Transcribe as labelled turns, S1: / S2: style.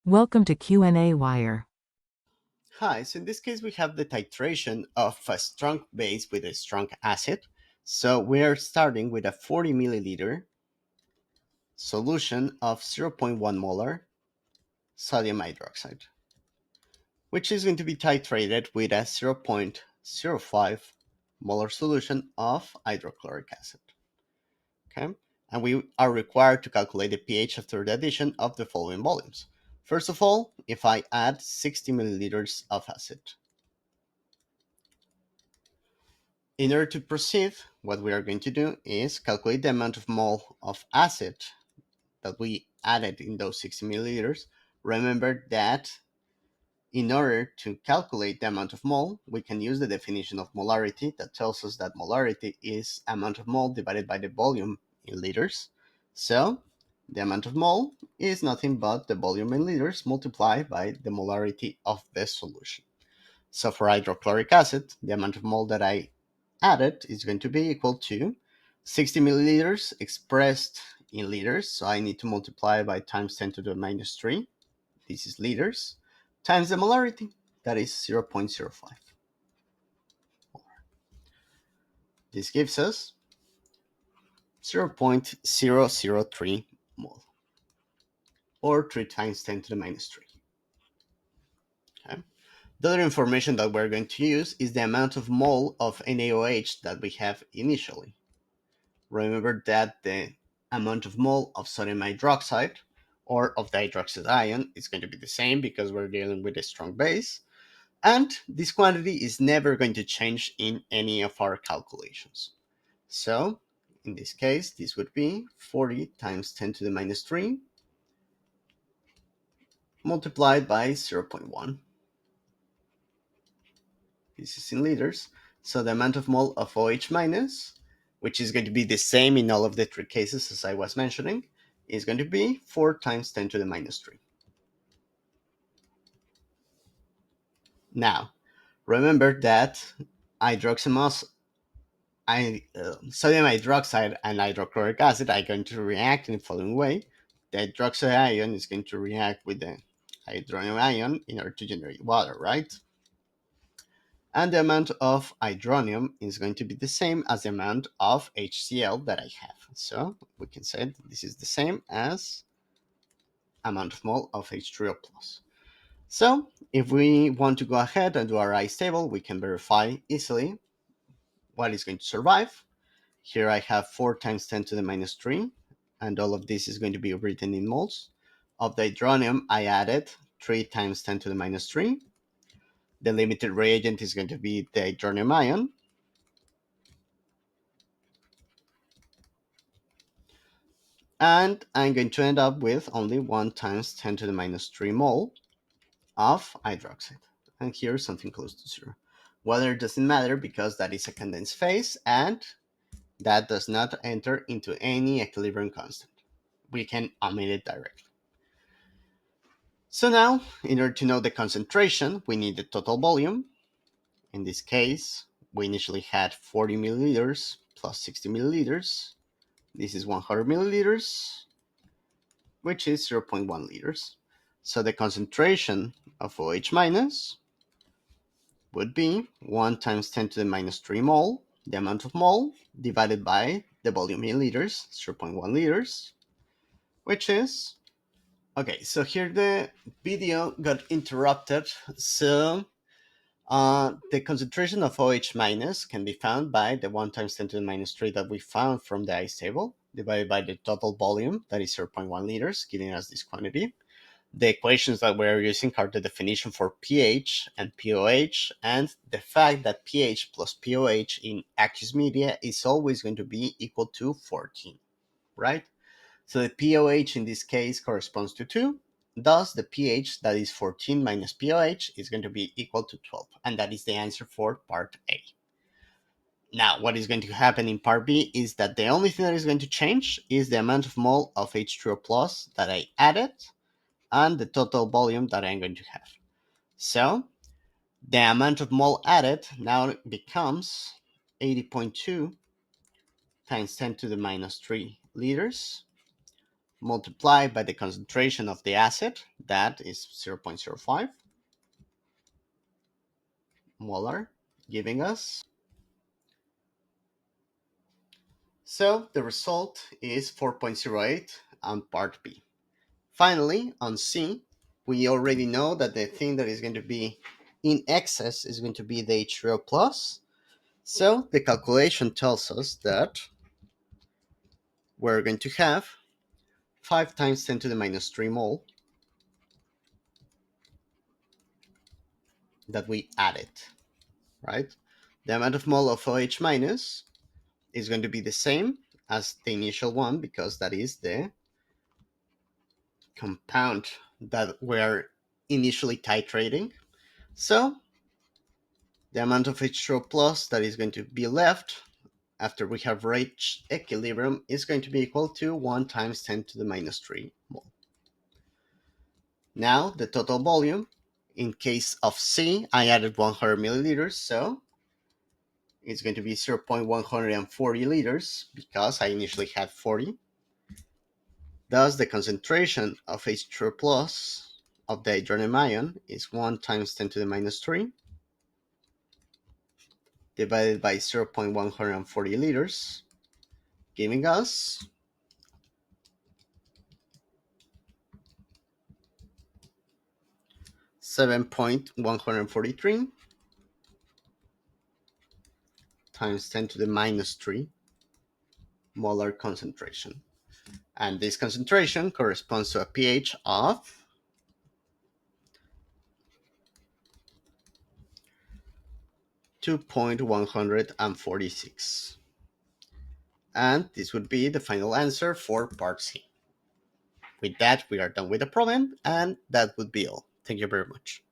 S1: Welcome to qnawire.
S2: Hi, so in this case we have the titration of a strong base with a strong acid. So we're starting with a 40 milliliter solution of zero point 0.1 molar sodium hydroxide, which is going to be titrated with a 0.05 molar solution of hydrochloric acid. Okay, and we are required to calculate the pH after the addition of the following volumes. First of all, if I add 60 milliliters of acid, in order to proceed, what we are going to do is calculate the amount of mole of acid that we added in those 60 milliliters. Remember that in order to calculate the amount of mole, we can use the definition of molarity that tells us that molarity is amount of mole divided by the volume in liters. So the amount of mole is nothing but the volume in liters multiplied by the molarity of the solution. So for hydrochloric acid, the amount of mole that I added is going to be equal to 60 milliliters expressed in liters. So I need to multiply by times 10 to the minus 3. This is liters times the molarity, that is 0.05. This gives us 0.003 mole, or 3 times 10 to the minus 3. Okay. The other information that we're going to use is the amount of mole of NaOH that we have initially. Remember that the amount of mole of sodium hydroxide or of the hydroxide ion is going to be the same because we're dealing with a strong base. And this quantity is never going to change in any of our calculations. So in this case, this would be 40 times 10 to the minus 3 multiplied by 0.1. This is in liters. So the amount of mole of OH minus, which is going to be the same in all of the three cases as I was mentioning, is going to be 4 times 10 to the minus 3. Now, remember that hydroxymos, sodium hydroxide and hydrochloric acid are going to react in the following way. The hydroxide ion is going to react with the hydronium ion in order to generate water, right? And the amount of hydronium is going to be the same as the amount of HCl that I have. So we can say that this is the same as amount of mole of H3O plus. So if we want to go ahead and do our ice table, we can verify easily what is going to survive. Here I have 4 times 10 to the minus 3, and all of this is going to be written in moles. Of the hydronium, I added 3 times 10 to the minus 3. The limited reagent is going to be the hydronium ion. And I'm going to end up with only 1 times 10 to the minus 3 mole of hydroxide. And here something close to 0. Water doesn't matter because that is a condensed phase and that does not enter into any equilibrium constant. We can omit it directly. So now, in order to know the concentration, we need the total volume. In this case, we initially had 40 milliliters plus 60 milliliters. This is 100 milliliters, which is 0.1 liters. So the concentration of OH minus would be 1 times 10 to the minus 3 mole, the amount of mole, divided by the volume in liters, 0.1 liters, which is... Okay, so here the video got interrupted. So the concentration of OH minus can be found by the 1 times 10 to the minus 3 that we found from the ice table, divided by the total volume, that is 0.1 liters, giving us this quantity. The equations that we're using are the definition for pH and pOH, and the fact that pH plus pOH in aqueous media is always going to be equal to 14, right? So the pOH in this case corresponds to 2. Thus, the pH that is 14 minus pOH is going to be equal to 12. And that is the answer for part A. Now, what is going to happen in part B is that the only thing that is going to change is the amount of mole of H3O plus that I added and the total volume that I'm going to have. So the amount of mole added now becomes 80.2 times 10 to the minus 3 liters, multiplied by the concentration of the acid, that is 0.05 molar, giving us. So the result is 4.08 on part B. Finally, on C, we already know that the thing that is going to be in excess is going to be the H3O plus. So the calculation tells us that we're going to have 5 times 10 to the minus 3 mole that we added, right? The amount of mole of OH minus is going to be the same as the initial one because that is the compound that we're initially titrating. So the amount of H2O plus that is going to be left after we have reached equilibrium is going to be equal to 1 times 10 to the minus 3 mole. Now the total volume, in case of C, I added 100 milliliters, so it's going to be 0.140 liters because I initially had 40. Thus, the concentration of H2O plus of the hydronium ion is 1 times 10 to the minus 3 divided by 0.140 liters, giving us 7.143 times 10 to the minus 3 molar concentration. And this concentration corresponds to a pH of 2.146. And this would be the final answer for part C. With that, we are done with the problem, and that would be all. Thank you very much.